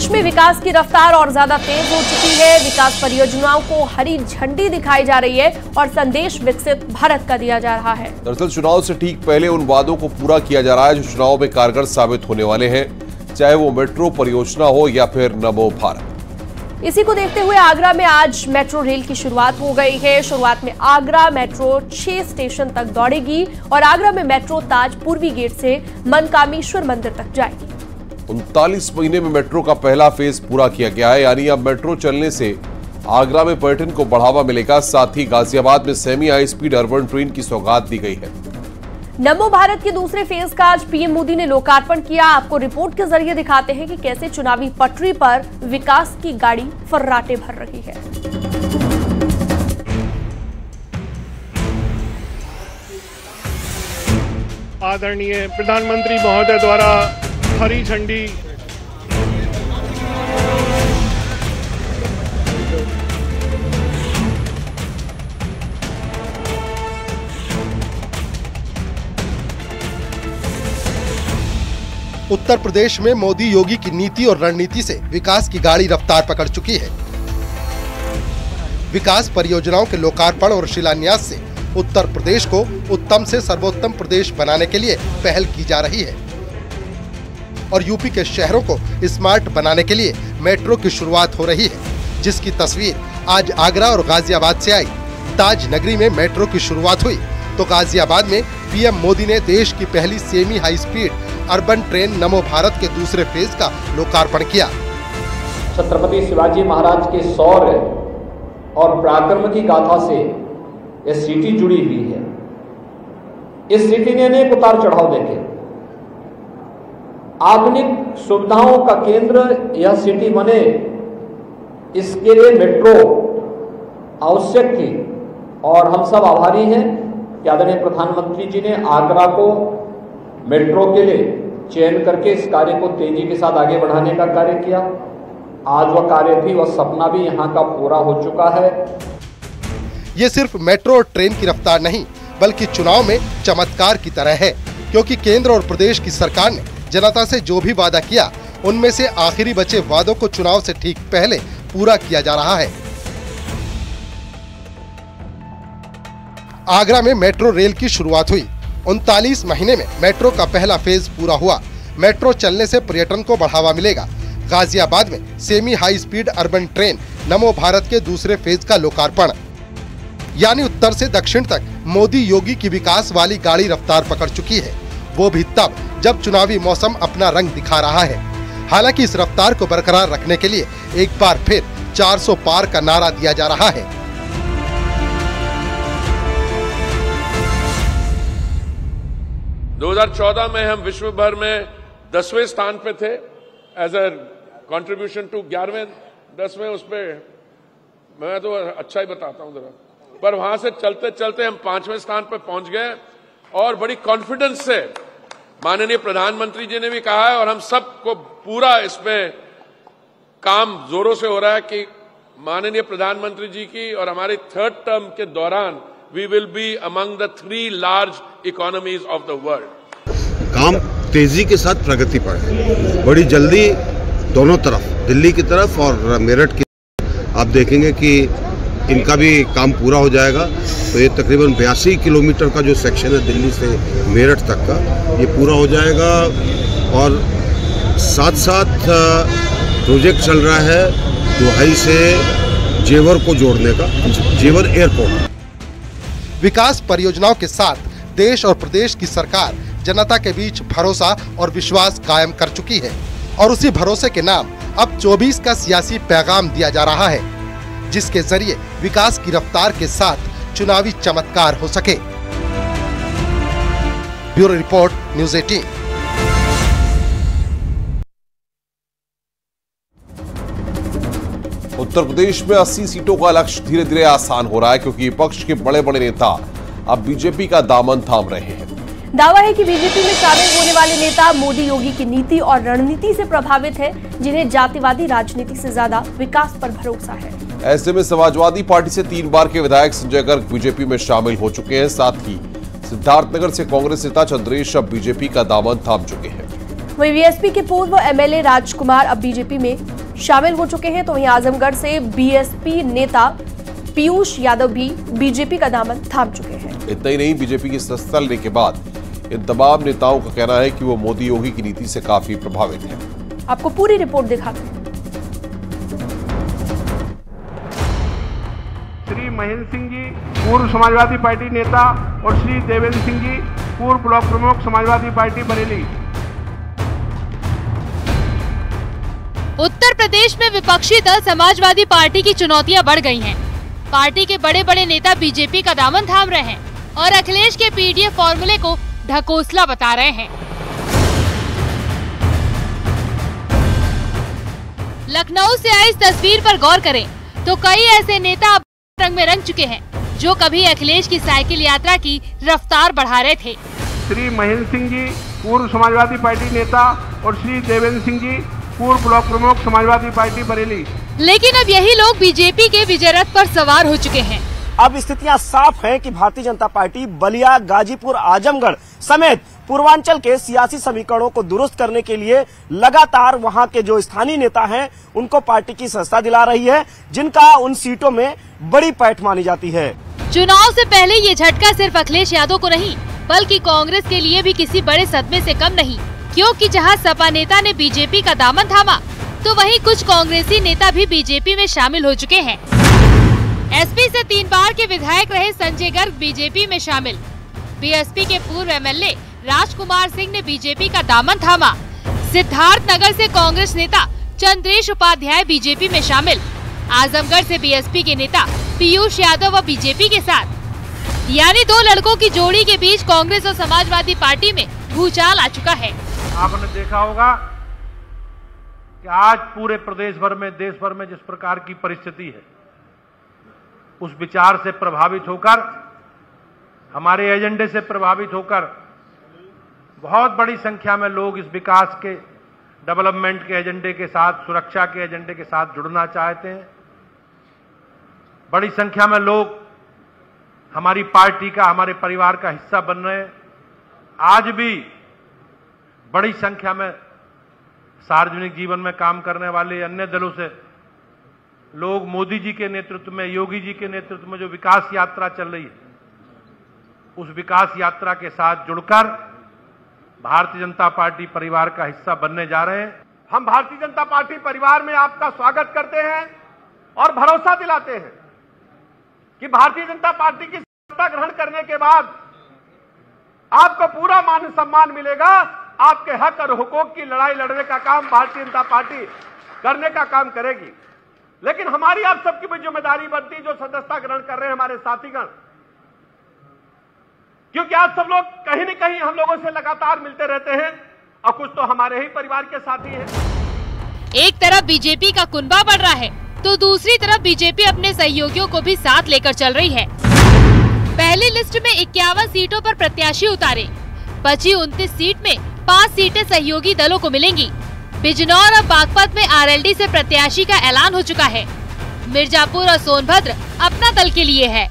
प्रदेश में विकास की रफ्तार और ज्यादा तेज हो चुकी है। विकास परियोजनाओं को हरी झंडी दिखाई जा रही है और संदेश विकसित भारत का दिया जा रहा है। दरअसल चुनाव से ठीक पहले उन वादों को पूरा किया जा रहा है जो चुनाव में कारगर साबित होने वाले हैं, चाहे वो मेट्रो परियोजना हो या फिर नमो भारत। इसी को देखते हुए आगरा में आज मेट्रो रेल की शुरुआत हो गई है। शुरुआत में आगरा मेट्रो 6 स्टेशन तक दौड़ेगी और आगरा में मेट्रो ताज पूर्वी गेट से मनकामेश्वर मंदिर तक जाएगी। 39 महीने में मेट्रो का पहला फेज पूरा किया गया है, यानी अब मेट्रो चलने से आगरा में पर्यटन को बढ़ावा मिलेगा। साथ ही गाजियाबाद में semi high speed urban train की सौगात दी गई है। नमो भारत के दूसरे फेज का आज पीएम मोदी ने लोकार्पण किया। आपको रिपोर्ट के जरिए दिखाते हैं कि कैसे चुनावी पटरी पर विकास की गाड़ी फर्राटे भर रही है। आदरणीय प्रधानमंत्री महोदय द्वारा हरी झंडी उत्तर प्रदेश में मोदी योगी की नीति और रणनीति से विकास की गाड़ी रफ्तार पकड़ चुकी है। विकास परियोजनाओं के लोकार्पण और शिलान्यास से उत्तर प्रदेश को उत्तम से सर्वोत्तम प्रदेश बनाने के लिए पहल की जा रही है और यूपी के शहरों को स्मार्ट बनाने के लिए मेट्रो की शुरुआत हो रही है, जिसकी तस्वीर आज आगरा और गाजियाबाद से आई। ताज नगरी में मेट्रो की शुरुआत हुई तो गाजियाबाद में पीएम मोदी ने देश की पहली semi high speed urban train नमो भारत के दूसरे फेज का लोकार्पण किया। छत्रपति शिवाजी महाराज के शौर्य और पराक्रम की गाथा से यह सिटी जुड़ी हुई है। इस सिटी ने अनेक उतार चढ़ाव देखे। आधुनिक सुविधाओं का केंद्र यह सिटी बने, इसके लिए मेट्रो आवश्यक थी और हम सब आभारी हैं कि आदरणीय प्रधानमंत्री जी ने आगरा को मेट्रो के लिए चयन करके इस कार्य को तेजी के साथ आगे बढ़ाने का कार्य किया। आज वह कार्य भी, वह सपना भी यहाँ का पूरा हो चुका है। ये सिर्फ मेट्रो और ट्रेन की रफ्तार नहीं बल्कि चुनाव में चमत्कार की तरह है, क्योंकि केंद्र और प्रदेश की सरकार ने जनता से जो भी वादा किया उनमें से आखिरी बचे वादों को चुनाव से ठीक पहले पूरा किया जा रहा है। आगरा में मेट्रो रेल की शुरुआत हुई। 39 महीने में मेट्रो का पहला फेज पूरा हुआ। मेट्रो चलने से पर्यटन को बढ़ावा मिलेगा। गाजियाबाद में semi high speed urban train नमो भारत के दूसरे फेज का लोकार्पण, यानी उत्तर से दक्षिण तक मोदी योगी की विकास वाली गाड़ी रफ्तार पकड़ चुकी है, वो भी तब जब चुनावी मौसम अपना रंग दिखा रहा है। हालांकि इस रफ्तार को बरकरार रखने के लिए एक बार फिर 400 पार का नारा दिया जा रहा है। – 2014 में हम विश्व भर में 10वें स्थान पे थे एज अ कंट्रीब्यूशन टू 11वें 10वें, उस पे मैं तो अच्छा ही बताता हूं जरा, पर वहां से चलते चलते हम 5वें स्थान पे पहुंच गए और बड़ी कॉन्फिडेंस से माननीय प्रधानमंत्री जी ने भी कहा है और हम सबको पूरा इसमें काम जोरों से हो रहा है कि माननीय प्रधानमंत्री जी की और हमारे 3rd टर्म के दौरान we will be among the 3 large economies of the world। काम तेजी के साथ प्रगति पर है, बड़ी जल्दी दोनों तरफ, दिल्ली की तरफ और मेरठ की, आप देखेंगे कि इनका भी काम पूरा हो जाएगा। तो ये तकरीबन 82 किलोमीटर का जो सेक्शन है दिल्ली से मेरठ तक का, ये पूरा हो जाएगा। और साथ साथ प्रोजेक्ट चल रहा है दुहाई से जेवर को जोड़ने का, जेवर एयरपोर्ट। विकास परियोजनाओं के साथ देश और प्रदेश की सरकार जनता के बीच भरोसा और विश्वास कायम कर चुकी है और उसी भरोसे के नाम अब 24 का सियासी पैगाम दिया जा रहा है, जिसके जरिए विकास की रफ्तार के साथ चुनावी चमत्कार हो सके। Bureau report, news 18। Uttar Pradesh में 80 सीटों का लक्ष्य धीरे धीरे आसान हो रहा है, क्योंकि विपक्ष के बड़े बड़े नेता अब बीजेपी का दामन थाम रहे हैं। दावा है कि बीजेपी में शामिल होने वाले नेता मोदी योगी की नीति और रणनीति से प्रभावित है, जिन्हें जातिवादी राजनीति से ज्यादा विकास पर भरोसा है। ऐसे में समाजवादी पार्टी से 3 बार के विधायक संजय गर्ग बीजेपी में शामिल हो चुके हैं। साथ ही सिद्धार्थनगर से कांग्रेस नेता चंद्रेश अब बीजेपी का दामन थाम चुके हैं। वहीं बीएसपी के पूर्व एमएलए राजकुमार अब बीजेपी में शामिल हो चुके हैं, तो वहीं आजमगढ़ से बीएसपी नेता पीयूष यादव भी बीजेपी का दामन थाम चुके हैं। इतना ही नहीं, बीजेपी की सत्ता लेने के बाद इन तमाम नेताओं का कहना है कि वो मोदी योगी की नीति से काफी प्रभावित हैं। आपको पूरी रिपोर्ट दिखाते हैं। श्री महेंद्र सिंह जी पूर्व समाजवादी पार्टी नेता और श्री देवेंद्र सिंह जी पूर्व ब्लॉक प्रमुख समाजवादी पार्टी बरेली। उत्तर प्रदेश में विपक्षी दल समाजवादी पार्टी की चुनौतियां बढ़ गई हैं। पार्टी के बड़े बड़े नेता बीजेपी का दामन थाम रहे हैं और अखिलेश के पीडीएफ फॉर्मूले को ढकोसला बता रहे हैं। लखनऊ से आई इस तस्वीर पर गौर करें तो कई ऐसे नेता अब रंग में रंग चुके हैं जो कभी अखिलेश की साइकिल यात्रा की रफ्तार बढ़ा रहे थे। श्री महेंद्र सिंह जी पूर्व समाजवादी पार्टी नेता और श्री देवेंद्र सिंह जी पूर्व ब्लॉक प्रमुख समाजवादी पार्टी बरेली। लेकिन अब यही लोग बीजेपी के विजय रथ पर सवार हो चुके हैं। अब स्थितियां साफ हैं कि भारतीय जनता पार्टी बलिया, गाजीपुर, आजमगढ़ समेत पूर्वांचल के सियासी समीकरणों को दुरुस्त करने के लिए लगातार वहां के जो स्थानीय नेता हैं उनको पार्टी की सत्ता दिला रही है, जिनका उन सीटों में बड़ी पैठ मानी जाती है। चुनाव से पहले ये झटका सिर्फ अखिलेश यादव को नहीं बल्कि कांग्रेस के लिए भी किसी बड़े सदमे से कम नहीं, क्योंकि जहां सपा नेता ने बीजेपी का दामन थामा तो वहीं कुछ कांग्रेसी नेता भी बीजेपी में शामिल हो चुके हैं। एसपी से 3 बार के विधायक रहे संजय गर्ग बीजेपी में शामिल। बीएसपी के पूर्व एमएलए राजकुमार सिंह ने बीजेपी का दामन थामा। सिद्धार्थनगर से कांग्रेस नेता चंद्रेश उपाध्याय बीजेपी में शामिल। आजमगढ़ से बीएसपी के नेता पीयूष यादव व बीजेपी के साथ, यानी 2 लड़कों की जोड़ी के बीच कांग्रेस और समाजवादी पार्टी में भूचाल आ चुका है। आपने देखा होगा कि आज पूरे प्रदेश भर में, देश भर में जिस प्रकार की परिस्थिति है, उस विचार से प्रभावित होकर, हमारे एजेंडे से प्रभावित होकर बहुत बड़ी संख्या में लोग इस विकास के, डेवलपमेंट के एजेंडे के साथ, सुरक्षा के एजेंडे के साथ जुड़ना चाहते हैं। बड़ी संख्या में लोग हमारी पार्टी का, हमारे परिवार का हिस्सा बन रहे हैं। आज भी बड़ी संख्या में सार्वजनिक जीवन में काम करने वाले अन्य दलों से लोग मोदी जी के नेतृत्व में, योगी जी के नेतृत्व में जो विकास यात्रा चल रही है, उस विकास यात्रा के साथ जुड़कर भारतीय जनता पार्टी परिवार का हिस्सा बनने जा रहे हैं। हम भारतीय जनता पार्टी परिवार में आपका स्वागत करते हैं और भरोसा दिलाते हैं कि भारतीय जनता पार्टी की सत्ता ग्रहण करने के बाद आपको पूरा मान सम्मान मिलेगा। आपके हक और हुकूक की लड़ाई लड़ने का काम भारतीय जनता पार्टी करने का काम करेगी। लेकिन हमारी आप सबकी भी जिम्मेदारी बनती है, जो सदस्यता ग्रहण कर रहे हैं हमारे साथीगण, क्योंकि आप सब लोग कहीं न कहीं हम लोगों से लगातार मिलते रहते हैं और कुछ तो हमारे ही परिवार के साथी हैं। एक तरफ बीजेपी का कुनबा बढ़ रहा है तो दूसरी तरफ बीजेपी अपने सहयोगियों को भी साथ लेकर चल रही है। पहली लिस्ट में 51 सीटों पर प्रत्याशी उतारे। बची 29 सीट में 5 सीटें सहयोगी दलों को मिलेंगी। बिजनौर और बागपत में आरएलडी से प्रत्याशी का ऐलान हो चुका है। मिर्जापुर और सोनभद्र अपना दल के लिए है,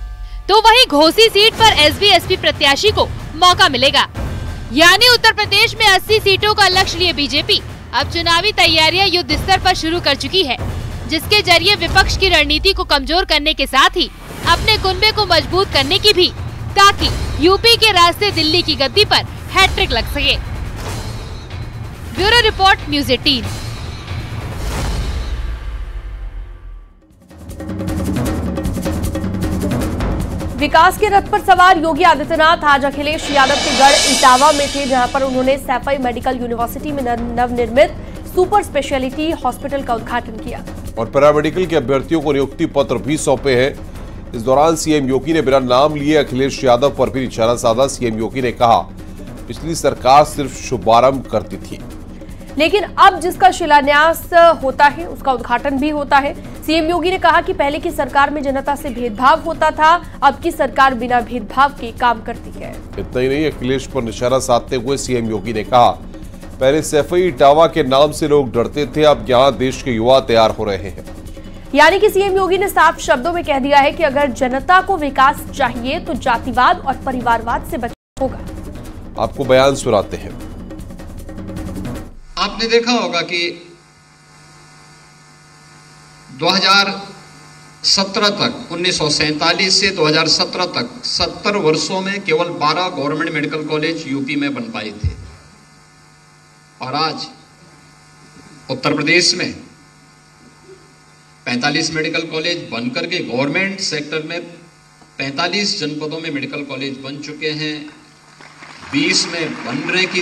तो वहीं घोसी सीट पर एसबी-एसपी प्रत्याशी को मौका मिलेगा। यानी उत्तर प्रदेश में 80 सीटों का लक्ष्य लिए बीजेपी अब चुनावी तैयारियां युद्ध स्तर पर शुरू कर चुकी है, जिसके जरिए विपक्ष की रणनीति को कमजोर करने के साथ ही अपने कुनबे को मजबूत करने की भी, ताकि यूपी के रास्ते दिल्ली की गद्दी पर हैट्रिक लग सके। Bureau report, news 18। विकास के रथ पर सवार योगी आदित्यनाथ आज अखिलेश यादव के गढ़ इटावा में थे, जहां पर उन्होंने सैफई मेडिकल यूनिवर्सिटी में नवनिर्मित सुपर स्पेशलिटी हॉस्पिटल का उद्घाटन किया और पैरामेडिकल के अभ्यर्थियों को नियुक्ति पत्र भी सौंपे हैं। इस दौरान सीएम योगी ने बिना नाम लिए अखिलेश यादव पर भी निशाना साधा। सीएम योगी ने कहा, पिछली सरकार सिर्फ शुभारंभ करती थी, लेकिन अब जिसका शिलान्यास होता है उसका उद्घाटन भी होता है। सीएम योगी ने कहा कि पहले की सरकार में जनता से भेदभाव होता था, अब की सरकार बिना भेदभाव के काम करती है। इतना ही नहीं, अखिलेश पर निशाना साधते हुए सीएम योगी ने कहा, पहले सैफई इटावा के नाम से लोग डरते थे, अब यहाँ देश के युवा तैयार हो रहे हैं। यानी कि सीएम योगी ने साफ शब्दों में कह दिया है कि अगर जनता को विकास चाहिए तो जातिवाद और परिवारवाद से बचना होगा। आपको बयान सुनाते हैं। आपने देखा होगा कि 2017 तक 1947 से 2017 तक 70 वर्षों में केवल 12 गवर्नमेंट मेडिकल कॉलेज यूपी में बन पाए थे, और आज उत्तर प्रदेश में 45 मेडिकल कॉलेज बनकर के गवर्नमेंट सेक्टर में 45 जनपदों में मेडिकल कॉलेज बन चुके हैं, 20 में बनने की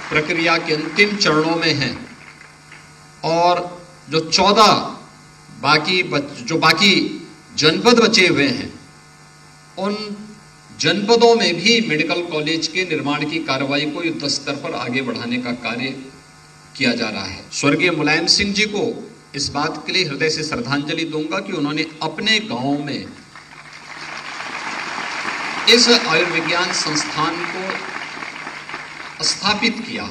प्रक्रिया के अंतिम चरणों में हैं, और जो 14 बाकी जनपद बचे हुए हैं, उन जनपदों में भी मेडिकल कॉलेज के निर्माण की कार्रवाई को युद्ध स्तर पर आगे बढ़ाने का कार्य किया जा रहा है। स्वर्गीय मुलायम सिंह जी को इस बात के लिए हृदय से श्रद्धांजलि दूंगा कि उन्होंने अपने गांव में इस आयुर्विज्ञान संस्थान को स्थापित किया।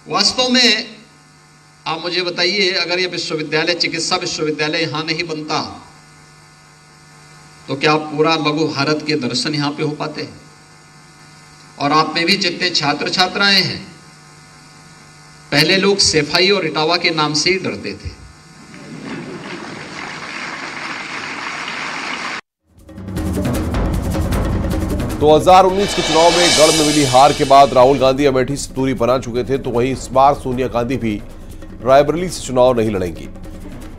वास्तव में आप मुझे बताइए, अगर यह विश्वविद्यालय, चिकित्सा विश्वविद्यालय यहां नहीं बनता तो क्या पूरा लघु भारत के दर्शन यहां पे हो पाते? और आप में भी जितने छात्र छात्राएं हैं, पहले लोग सेफाई और इटावा के नाम से ही डरते थे। तो 2019 के चुनाव में गढ़ में मिली हार के बाद राहुल गांधी अमेठी से दूरी बना चुके थे, तो वहीं इस बार सोनिया गांधी भी रायबरेली से चुनाव नहीं लड़ेंगी।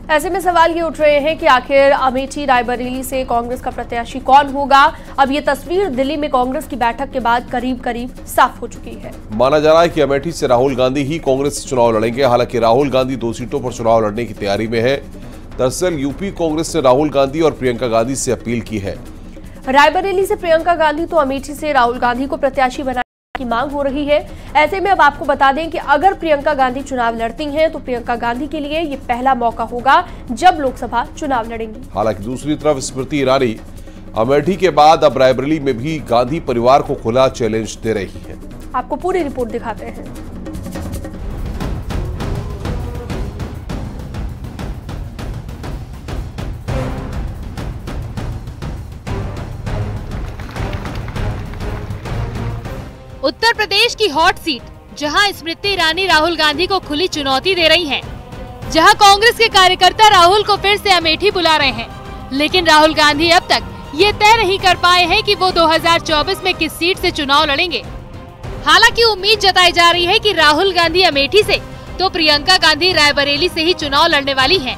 ऐसे में सवाल ये उठ रहे हैं कि आखिर अमेठी रायबरेली से कांग्रेस का प्रत्याशी कौन होगा। अब ये तस्वीर दिल्ली में कांग्रेस की बैठक के बाद करीब करीब साफ हो चुकी है। माना जा रहा है कि अमेठी से राहुल गांधी ही कांग्रेस से चुनाव लड़ेंगे। हालांकि राहुल गांधी 2 सीटों पर चुनाव लड़ने की तैयारी में है। दरअसल यूपी कांग्रेस ने राहुल गांधी और प्रियंका गांधी से अपील की है। रायबरेली से प्रियंका गांधी तो अमेठी से राहुल गांधी को प्रत्याशी बनाने की मांग हो रही है। ऐसे में अब आपको बता दें कि अगर प्रियंका गांधी चुनाव लड़ती हैं तो प्रियंका गांधी के लिए ये पहला मौका होगा जब लोकसभा चुनाव लड़ेंगी। हालांकि दूसरी तरफ स्मृति ईरानी अमेठी के बाद अब रायबरेली में भी गांधी परिवार को खुला चैलेंज दे रही है। आपको पूरी रिपोर्ट दिखाते हैं। उत्तर प्रदेश की हॉट सीट जहां स्मृति ईरानी राहुल गांधी को खुली चुनौती दे रही हैं, जहां कांग्रेस के कार्यकर्ता राहुल को फिर से अमेठी बुला रहे हैं, लेकिन राहुल गांधी अब तक ये तय नहीं कर पाए हैं कि वो 2024 में किस सीट से चुनाव लड़ेंगे। हालांकि उम्मीद जताई जा रही है कि राहुल गांधी अमेठी से तो प्रियंका गांधी रायबरेली से ही चुनाव लड़ने वाली हैं।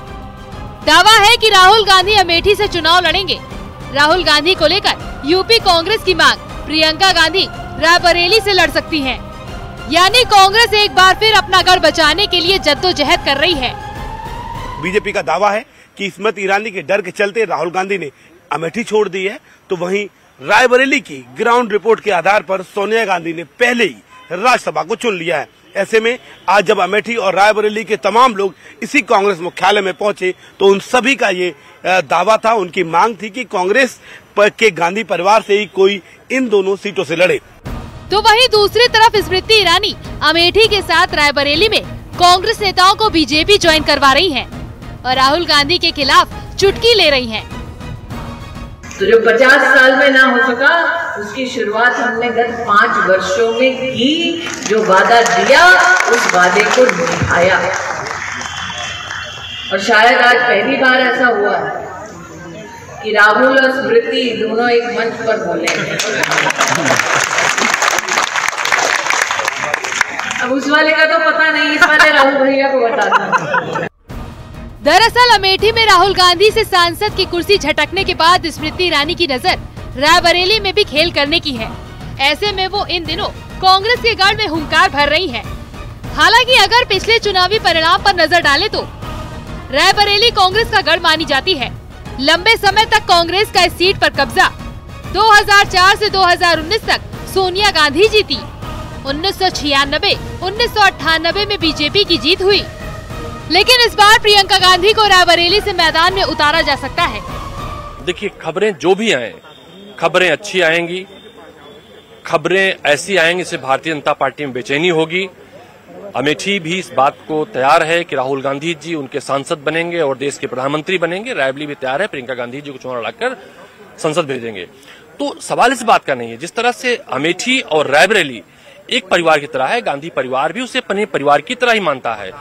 दावा है कि राहुल गांधी अमेठी से चुनाव लड़ेंगे। राहुल गांधी को लेकर यूपी कांग्रेस की मांग, प्रियंका गांधी रायबरेली से लड़ सकती हैं। यानी कांग्रेस एक बार फिर अपना गढ़ बचाने के लिए जद्दोजहद कर रही है। बीजेपी का दावा है कि स्मृति ईरानी के डर के चलते राहुल गांधी ने अमेठी छोड़ दी है, तो वहीं रायबरेली की ग्राउंड रिपोर्ट के आधार पर सोनिया गांधी ने पहले ही राज्यसभा को चुन लिया है। ऐसे में आज जब अमेठी और रायबरेली के तमाम लोग इसी कांग्रेस मुख्यालय में पहुंचे तो उन सभी का ये दावा था, उनकी मांग थी कि कांग्रेस के गांधी परिवार से ही कोई इन दोनों सीटों से लड़े। तो वहीं दूसरी तरफ स्मृति ईरानी अमेठी के साथ रायबरेली में कांग्रेस नेताओं को बीजेपी ज्वाइन करवा रही हैं और राहुल गांधी के खिलाफ चुटकी ले रही हैं। तो जो 50 साल में ना हो सका, उसकी शुरुआत हमने गत 5 वर्षों में की। जो वादा दिया उस वादे को निभाया, और शायद आज पहली बार ऐसा हुआ है कि राहुल और स्मृति दोनों एक मंच पर बोले। अब उस वाले का तो पता नहीं, इस वाले राहुल भैया को बताता। दरअसल अमेठी में राहुल गांधी से सांसद की कुर्सी झटकने के बाद स्मृति ईरानी की नजर रायबरेली में भी खेल करने की है। ऐसे में वो इन दिनों कांग्रेस के गढ़ में हुंकार भर रही हैं। हालांकि अगर पिछले चुनावी परिणाम पर नजर डालें तो रायबरेली कांग्रेस का गढ़ मानी जाती है। लंबे समय तक कांग्रेस का इस सीट पर कब्जा। 2004 से 2019 तक सोनिया गांधी जीती। 1996, 1998 में बीजेपी की जीत हुई, लेकिन इस बार प्रियंका गांधी को रायबरेली से मैदान में उतारा जा सकता है। देखिए, खबरें जो भी आए, खबरें अच्छी आएंगी, खबरें ऐसी आएंगी इससे भारतीय जनता पार्टी में बेचैनी होगी। अमेठी भी इस बात को तैयार है कि राहुल गांधी जी उनके सांसद बनेंगे और देश के प्रधानमंत्री बनेंगे। रायबरेली भी तैयार है, प्रियंका गांधी जी को चुनाव लड़ाकर संसद भेजेंगे। तो सवाल इस बात का नहीं है, जिस तरह से अमेठी और रायबरेली एक परिवार की तरह है। गांधी परिवार भी उसे अपने परिवार की तरह ही मानता है।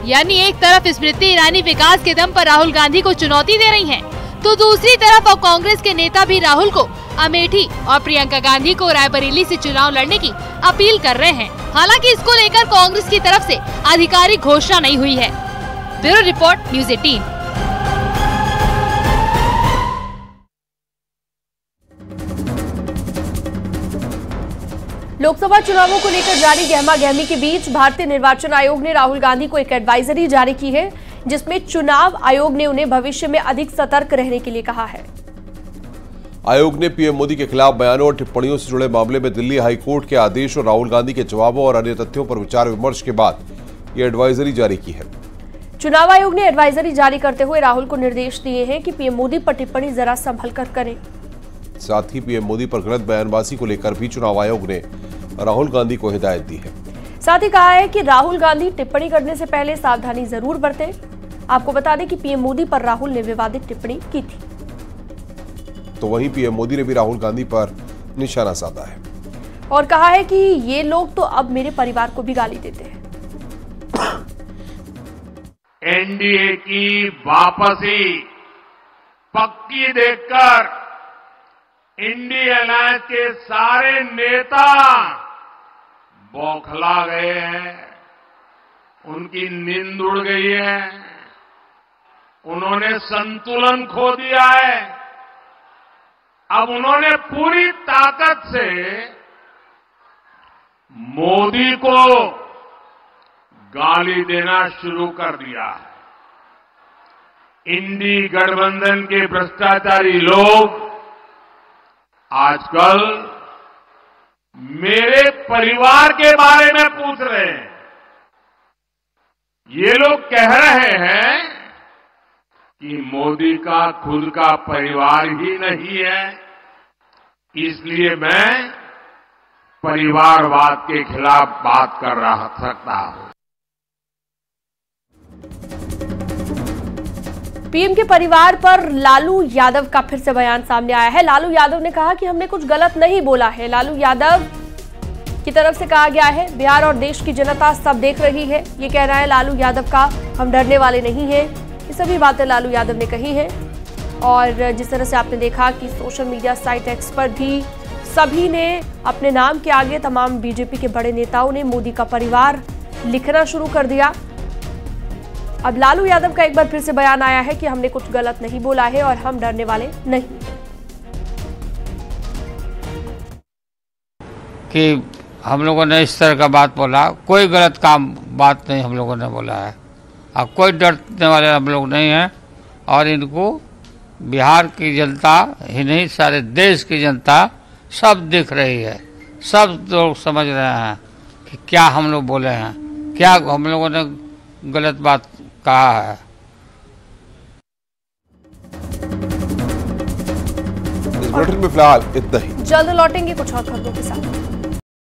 यानी एक तरफ स्मृति ईरानी विकास के दम पर राहुल गांधी को चुनौती दे रही हैं, तो दूसरी तरफ और कांग्रेस के नेता भी राहुल को अमेठी और प्रियंका गांधी को रायबरेली से चुनाव लड़ने की अपील कर रहे हैं। हालांकि इसको लेकर कांग्रेस की तरफ से आधिकारिक घोषणा नहीं हुई है। Bureau report, news 18। लोकसभा चुनावों को लेकर जारी गहमागहमी के बीच भारतीय निर्वाचन आयोग ने राहुल गांधी को एक एडवाइजरी जारी की है, जिसमें चुनाव आयोग ने उन्हें भविष्य में अधिक सतर्क रहने के लिए कहा है। आयोग ने पीएम मोदी के खिलाफ बयानों और टिप्पणियों से जुड़े मामले में दिल्ली हाईकोर्ट के आदेश और राहुल गांधी के जवाबों और अन्य तथ्यों पर विचार विमर्श के बाद ये एडवाइजरी जारी की है। चुनाव आयोग ने एडवाइजरी जारी करते हुए राहुल को निर्देश दिए हैं कि पीएम मोदी पर टिप्पणी जरा संभल कर करें। साथ ही पीएम मोदी पर गलत बयानबाजी को लेकर भी चुनाव आयोग ने राहुल गांधी को हिदायत दी है। साथ ही कहा है कि राहुल गांधी टिप्पणी करने से पहले सावधानी जरूर बरतें। आपको बता दें कि पीएम मोदी पर राहुल ने विवादित टिप्पणी की थी, तो वहीं पीएम मोदी ने भी राहुल गांधी पर निशाना साधा है और कहा है कि ये लोग तो अब मेरे परिवार को भी गाली देते हैं। एनडीए की वापसी पक्की देखकर इंडिया अलायंस के सारे नेता बौखला गए हैं, उनकी नींद उड़ गई है, उन्होंने संतुलन खो दिया है। अब उन्होंने पूरी ताकत से मोदी को गाली देना शुरू कर दिया है। इंडी गठबंधन के भ्रष्टाचारी लोग आजकल मेरे परिवार के बारे में पूछ रहे हैं। ये लोग कह रहे हैं कि मोदी का खुद का परिवार ही नहीं है, इसलिए मैं परिवारवाद के खिलाफ बात कर सकता हूं। पीएम के परिवार पर लालू यादव का फिर से बयान सामने आया है। लालू यादव ने कहा कि हमने कुछ गलत नहीं बोला है। लालू यादव की तरफ से कहा गया है, बिहार और देश की जनता सब देख रही है, ये कहना है लालू यादव का, हम डरने वाले नहीं हैं। ये सभी बातें लालू यादव ने कही हैं। और जिस तरह से आपने देखा कि सोशल मीडिया साइट एक्स पर भी सभी ने अपने नाम के आगे, तमाम बीजेपी के बड़े नेताओं ने मोदी का परिवार लिखना शुरू कर दिया। अब लालू यादव का एक बार फिर से बयान आया है कि हमने कुछ गलत नहीं बोला है और हम डरने वाले नहीं कि हम लोगों ने इस तरह का बात बोला। कोई गलत बात नहीं हम लोगों ने बोला है और कोई डरने वाले हम लोग नहीं हैं। और इनको बिहार की जनता ही नहीं, सारे देश की जनता सब दिख रही है, सब लोग समझ रहे हैं कि क्या हम लोग बोले हैं, क्या हम लोगों ने गलत बात कहा है। इस बुलेटिन में फिलहाल इतना ही। जल्द लौटेंगे कुछ और खबरों के साथ।